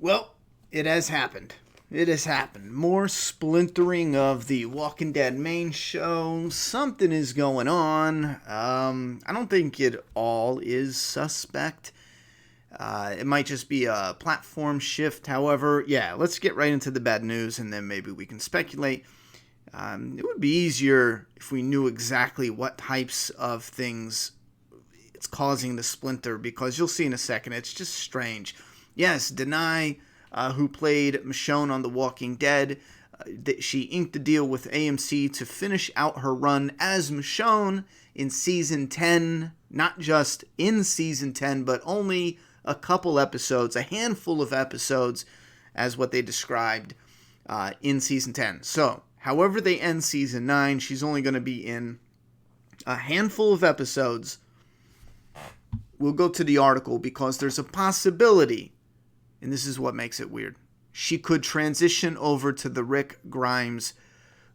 Well, it has happened. It has happened. More splintering of the Walking Dead main show. Something is going on. I don't think it all is suspect. It might just be a platform shift. However, yeah, let's get right into the bad news and then maybe we can speculate. It would be easier if we knew exactly what types of things it's causing the splinter, because you'll see in a second, it's just strange. Yes, Denai, who played Michonne on The Walking Dead, she inked a deal with AMC to finish out her run as Michonne in Season 10. Not just in Season 10, but only a couple episodes, a handful of episodes, as what they described in Season 10. So, however they end Season 9, she's only going to be in a handful of episodes. We'll go to the article because there's a possibility, and this is what makes it weird, she could transition over to the Rick Grimes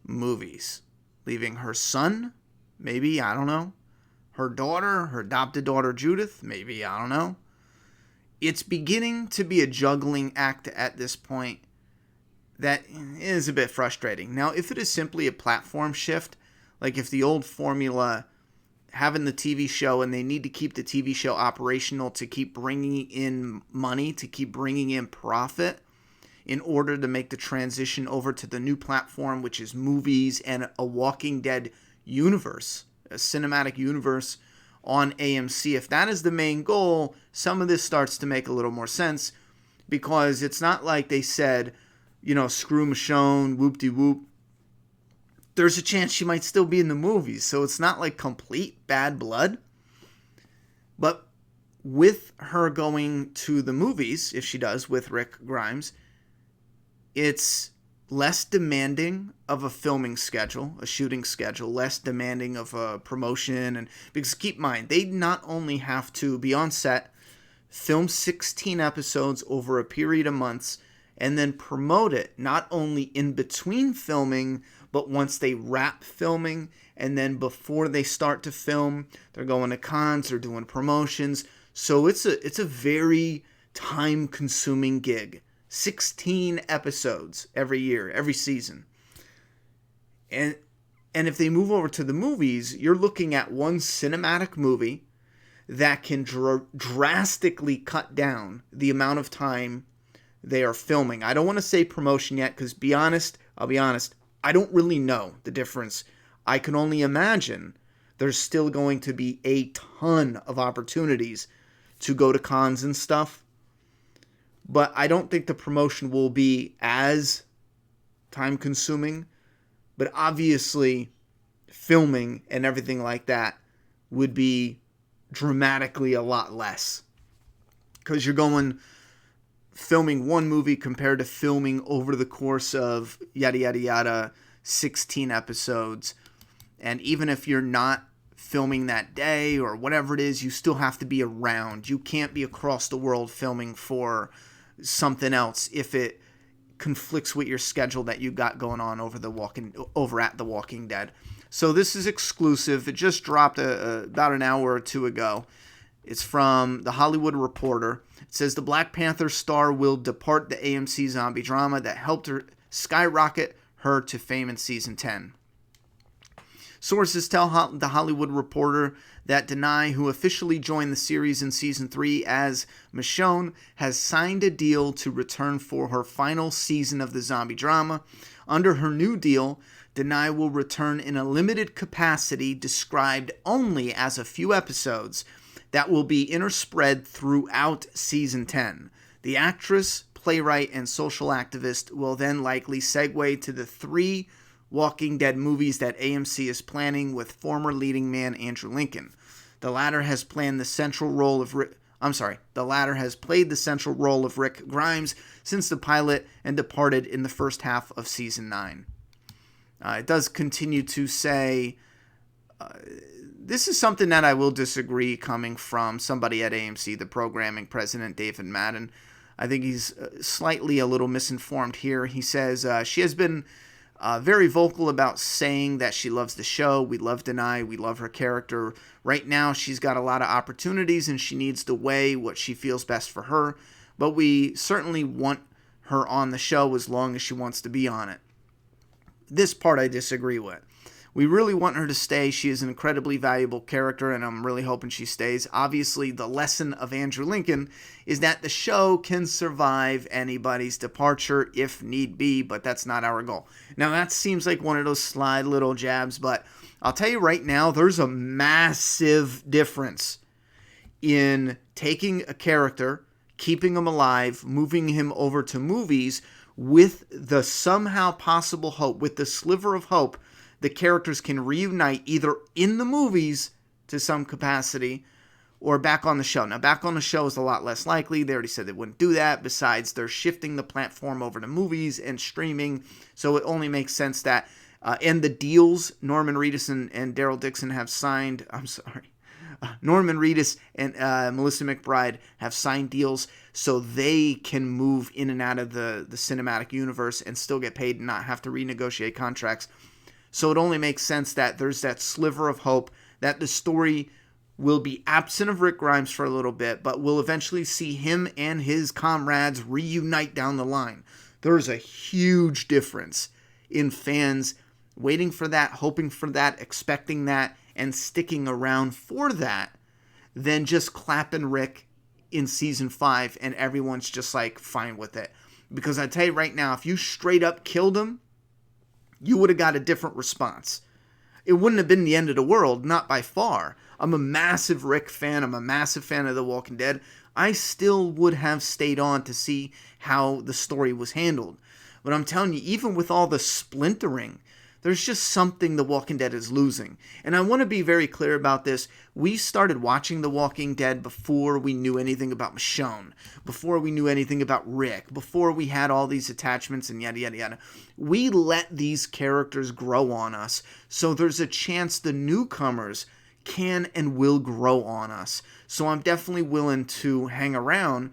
movies, leaving her son, maybe, I don't know, her daughter, her adopted daughter Judith, maybe, I don't know. It's beginning to be a juggling act at this point that is a bit frustrating. Now, if it is simply a platform shift, like if the old formula, having the TV show and they need to keep the TV show operational to keep bringing in money, to keep bringing in profit in order to make the transition over to the new platform, which is movies and a Walking Dead universe, a cinematic universe on AMC. If that is the main goal, some of this starts to make a little more sense, because it's not like they said, you know, screw Michonne, whoop-de-whoop. There's a chance she might still be in the movies, so it's not like complete bad blood. But with her going to the movies, if she does, with Rick Grimes, it's less demanding of a filming schedule, a shooting schedule, less demanding of a promotion. And because keep in mind, they not only have to be on set, film 16 episodes over a period of months, and then promote it not only in between filming, but once they wrap filming, and then before they start to film, they're going to cons, they're doing promotions. So it's a very time-consuming gig. 16 episodes every year, every season. And if they move over to the movies, you're looking at one cinematic movie that can drastically cut down the amount of time they are filming. I don't want to say promotion yet, because I'll be honest, I don't really know the difference. I can only imagine there's still going to be a ton of opportunities to go to cons and stuff. But I don't think the promotion will be as time consuming. But obviously, filming and everything like that would be dramatically a lot less. Because you're going filming one movie compared to filming over the course of yada yada yada 16 episodes. And even if you're not filming that day or whatever it is, you still have to be around. You can't be across the world filming for something else if it conflicts with your schedule that you got going on over at The Walking Dead. So this is exclusive. It just dropped about an hour or two ago. It's from The Hollywood Reporter. It says the Black Panther star will depart the AMC zombie drama that helped her skyrocket her to fame in Season 10. Sources tell The Hollywood Reporter that Denai, who officially joined the series in Season 3 as Michonne, has signed a deal to return for her final season of the zombie drama. Under her new deal, Denai will return in a limited capacity described only as a few episodes that will be interspread throughout Season 10. The actress, playwright, and social activist will then likely segue to the 3 Walking Dead movies that AMC is planning with former leading man Andrew Lincoln. The latter has played the central role of Rick Grimes since the pilot and departed in the first half of Season 9. It does continue to say, this is something that I will disagree coming from somebody at AMC, the programming president, David Madden. I think he's slightly a little misinformed here. He says, she has been very vocal about saying that she loves the show. We love Denai. We love her character. Right now, she's got a lot of opportunities, and she needs to weigh what she feels best for her. but we certainly want her on the show as long as she wants to be on it. This part I disagree with. We really want her to stay. She is an incredibly valuable character, and I'm really hoping she stays. Obviously, the lesson of Andrew Lincoln is that the show can survive anybody's departure if need be, but that's not our goal. Now, that seems like one of those sly little jabs, but I'll tell you right now, there's a massive difference in taking a character, keeping him alive, moving him over to movies with the somehow possible hope, with the sliver of hope the characters can reunite either in the movies to some capacity or back on the show. Now, back on the show is a lot less likely. They already said they wouldn't do that. Besides, they're shifting the platform over to movies and streaming, so it only makes sense that. And the deals, Norman Reedus and Daryl Dixon have signed. Norman Reedus and Melissa McBride have signed deals so they can move in and out of the cinematic universe and still get paid and not have to renegotiate contracts. So it only makes sense that there's that sliver of hope that the story will be absent of Rick Grimes for a little bit, but we'll eventually see him and his comrades reunite down the line. There's a huge difference in fans waiting for that, hoping for that, expecting that, and sticking around for that than just clapping Rick in season 5 and everyone's just like fine with it. Because I tell you right now, if you straight up killed him, you would have got a different response. It wouldn't have been the end of the world, not by far. I'm a massive Rick fan. I'm a massive fan of The Walking Dead. I still would have stayed on to see how the story was handled. But I'm telling you, even with all the splintering, there's just something The Walking Dead is losing. And I want to be very clear about this. We started watching The Walking Dead before we knew anything about Michonne, before we knew anything about Rick, before we had all these attachments and yada, yada, yada. We let these characters grow on us, so there's a chance the newcomers can and will grow on us. So I'm definitely willing to hang around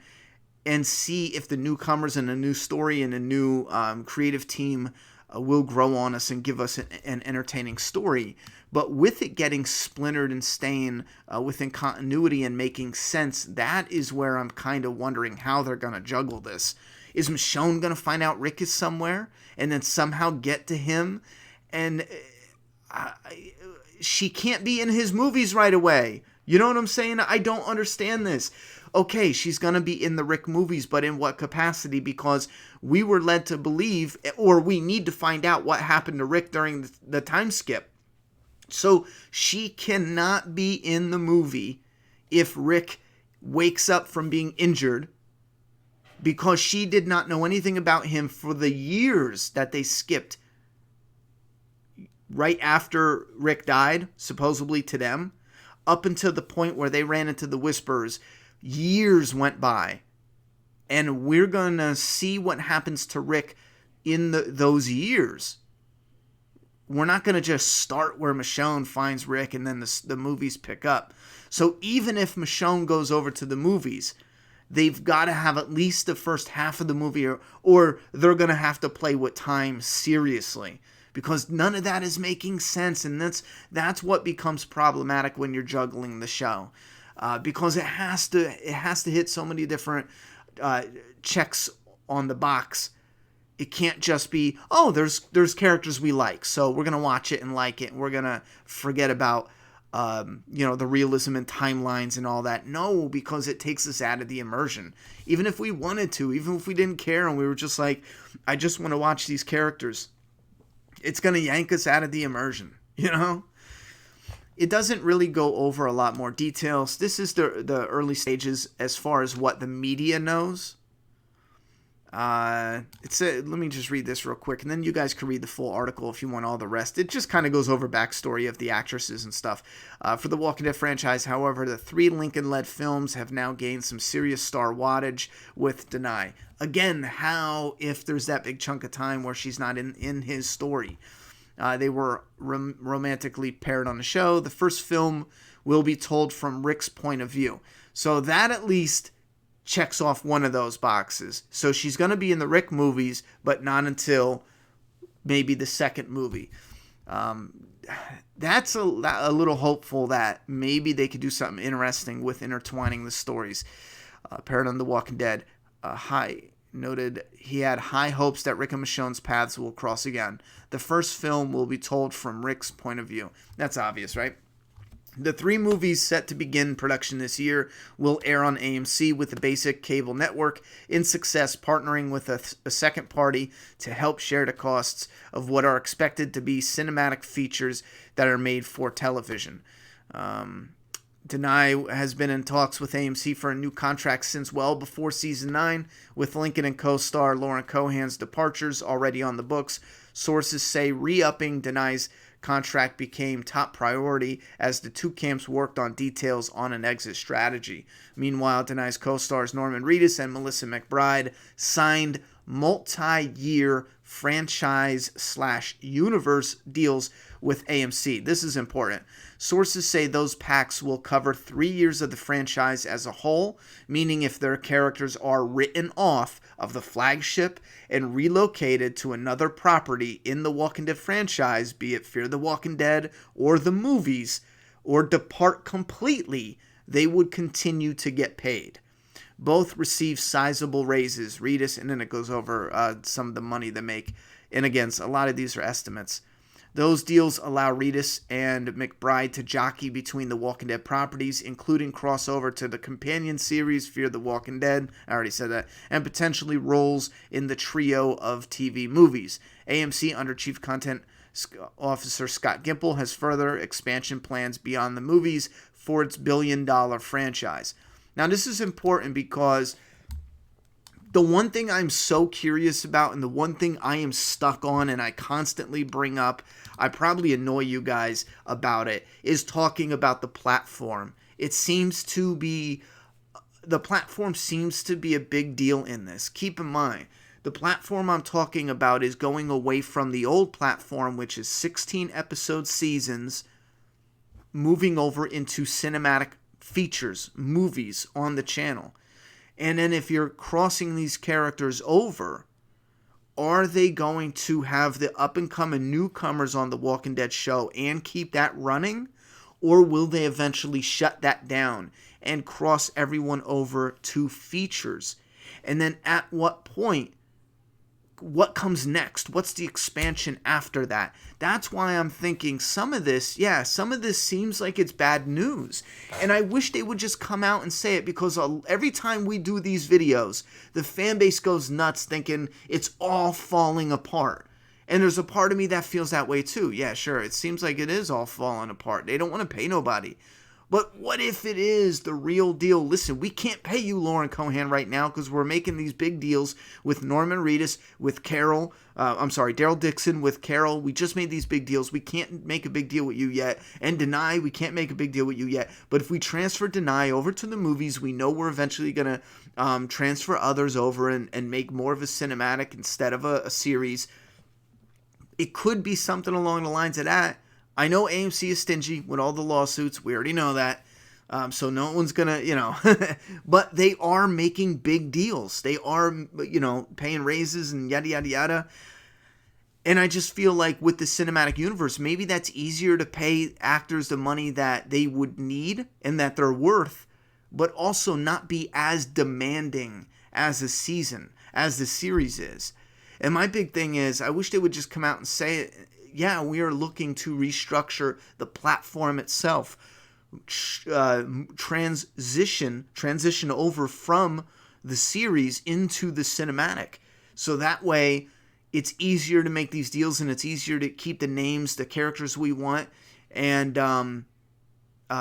and see if the newcomers and a new story and a new creative team will grow on us and give us an entertaining story. But with it getting splintered and staying within continuity and making sense, that is where I'm kind of wondering how they're going to juggle this. Is Michonne going to find out Rick is somewhere and then somehow get to him? And she can't be in his movies right away. You know what I'm saying? I don't understand this. Okay, she's going to be in the Rick movies, but in what capacity? Because we were led to believe, or we need to find out what happened to Rick during the time skip. So she cannot be in the movie if Rick wakes up from being injured, because she did not know anything about him for the years that they skipped right after Rick died, supposedly to them, up until the point where they ran into the Whisperers. Years went by, and we're going to see what happens to Rick in those years. We're not going to just start where Michonne finds Rick and then the movies pick up. So even if Michonne goes over to the movies, they've got to have at least the first half of the movie, or they're going to have to play with time seriously, because none of that is making sense, and that's what becomes problematic when you're juggling the show. Because it has to hit so many different checks on the box. It can't just be, oh, there's characters we like, so we're gonna watch it and like it, and we're gonna forget about the realism and timelines and all that. No, because it takes us out of the immersion. Even if we wanted to, even if we didn't care, and we were just like, I just want to watch these characters, it's gonna yank us out of the immersion. You know. It doesn't really go over a lot more details. This is the early stages as far as what the media knows. Let me just read this real quick, and then you guys can read the full article if you want all the rest. It just kind of goes over backstory of the actresses and stuff. For the Walking Dead franchise, however, the 3 Lincoln-led films have now gained some serious star wattage with Denai. Again, how if there's that big chunk of time where she's not in his story? They were romantically paired on the show. The first film will be told from Rick's point of view. So that at least checks off one of those boxes. So she's going to be in the Rick movies, but not until maybe the second movie. That's a little hopeful that maybe they could do something interesting with intertwining the stories. Paired on The Walking Dead. he had high hopes that Rick and Michonne's paths will cross again. The first film will be told from Rick's point of view. That's obvious, right? The 3 movies set to begin production this year will air on AMC with the basic cable network in success, partnering with a second party to help share the costs of what are expected to be cinematic features that are made for television. Denai has been in talks with AMC for a new contract since well before season 9, with Lincoln and co-star Lauren Cohan's departures already on the books. Sources say re-upping Denai's contract became top priority as the two camps worked on details on an exit strategy. Meanwhile, Denai's co-stars Norman Reedus and Melissa McBride signed multi-year franchise/universe deals with AMC. This is important. Sources say those packs will cover 3 years of the franchise as a whole, meaning if their characters are written off of the flagship and relocated to another property in the Walking Dead franchise, be it Fear the Walking Dead or the movies, or depart completely, they would continue to get paid. Both receive sizable raises. Reedus, and then it goes over some of the money they make. And again, a lot of these are estimates. Those deals allow Reedus and McBride to jockey between the Walking Dead properties, including crossover to the companion series Fear the Walking Dead, I already said that, and potentially roles in the trio of TV movies. AMC, under Chief Content Officer Scott Gimple, has further expansion plans beyond the movies for its billion-dollar franchise. Now, this is important because the one thing I'm so curious about, and the one thing I am stuck on and I constantly bring up, I probably annoy you guys about it, is talking about the platform. The platform seems to be a big deal in this. Keep in mind, the platform I'm talking about is going away from the old platform, which is 16 episode seasons, moving over into cinematic features, movies on the channel. And then if you're crossing these characters over, are they going to have the up-and-coming newcomers on The Walking Dead show and keep that running? Or will they eventually shut that down and cross everyone over to features? And then at what point, what comes next? What's the expansion after that? That's why I'm thinking some of this seems like it's bad news. And I wish they would just come out and say it, because every time we do these videos, the fan base goes nuts thinking it's all falling apart. And there's a part of me that feels that way too. Yeah, sure, it seems like it is all falling apart. They don't want to pay nobody. But what if it is the real deal? Listen, we can't pay you, Lauren Cohan, right now because we're making these big deals with Norman Reedus, with Carol. Daryl Dixon, with Carol. We just made these big deals. We can't make a big deal with you yet. And Denai, we can't make a big deal with you yet. But if we transfer Denai over to the movies, we know we're eventually going to transfer others over and make more of a cinematic instead of a series. It could be something along the lines of that. I know AMC is stingy with all the lawsuits. We already know that. So no one's going to, but they are making big deals. They are, paying raises and yada, yada, yada. And I just feel like with the cinematic universe, maybe that's easier to pay actors the money that they would need and that they're worth, but also not be as demanding as a season, as the series is. And my big thing is, I wish they would just come out and say it. Yeah, we are looking to restructure the platform itself, transition over from the series into the cinematic. So that way, it's easier to make these deals and it's easier to keep the names, the characters we want, and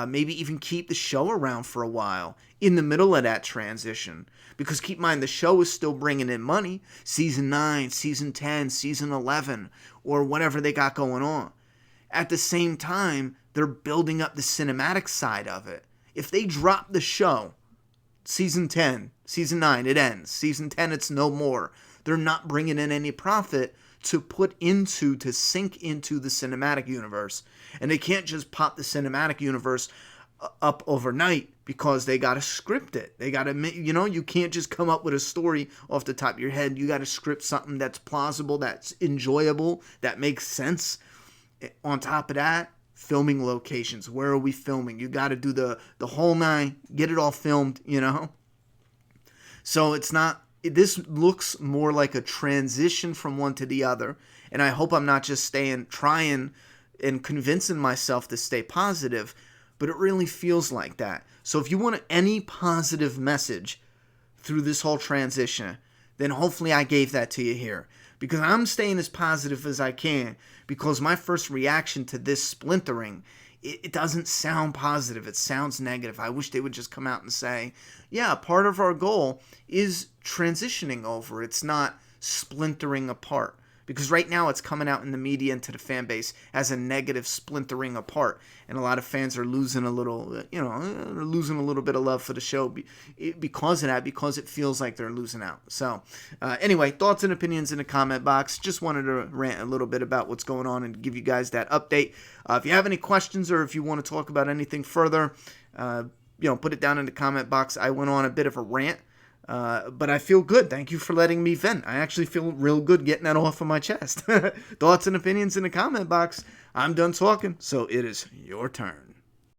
maybe even keep the show around for a while in the middle of that transition. Because keep in mind, the show is still bringing in money. Season 9, Season 10, Season 11, or whatever they got going on. At the same time, they're building up the cinematic side of it. If they drop the show, Season 10, Season 9, it ends. Season 10, it's no more. They're not bringing in any profit to sink into the cinematic universe. And they can't just pop the cinematic universe up overnight because they got to script it. They got to, you can't just come up with a story off the top of your head. You got to script something that's plausible, that's enjoyable, that makes sense. On top of that, filming locations. Where are we filming? You got to do the whole nine, get it all filmed, So it's not this looks more like a transition from one to the other, and I hope I'm not just trying and convincing myself to stay positive, but it really feels like that. So if you want any positive message through this whole transition, then hopefully I gave that to you here. Because I'm staying as positive as I can, because my first reaction to this splintering, it doesn't sound positive. It sounds negative. I wish they would just come out and say, yeah, part of our goal is transitioning over. It's not splintering apart. Because right now it's coming out in the media and to the fan base as a negative splintering apart. And a lot of fans are losing a little, losing a little bit of love for the show because of that, because it feels like they're losing out. So anyway, thoughts and opinions in the comment box. Just wanted to rant a little bit about what's going on and give you guys that update. If you have any questions or if you want to talk about anything further, put it down in the comment box. I went on a bit of a rant. But I feel good. Thank you for letting me vent. I actually feel real good getting that off of my chest. Thoughts and opinions in the comment box. I'm done talking, so it is your turn.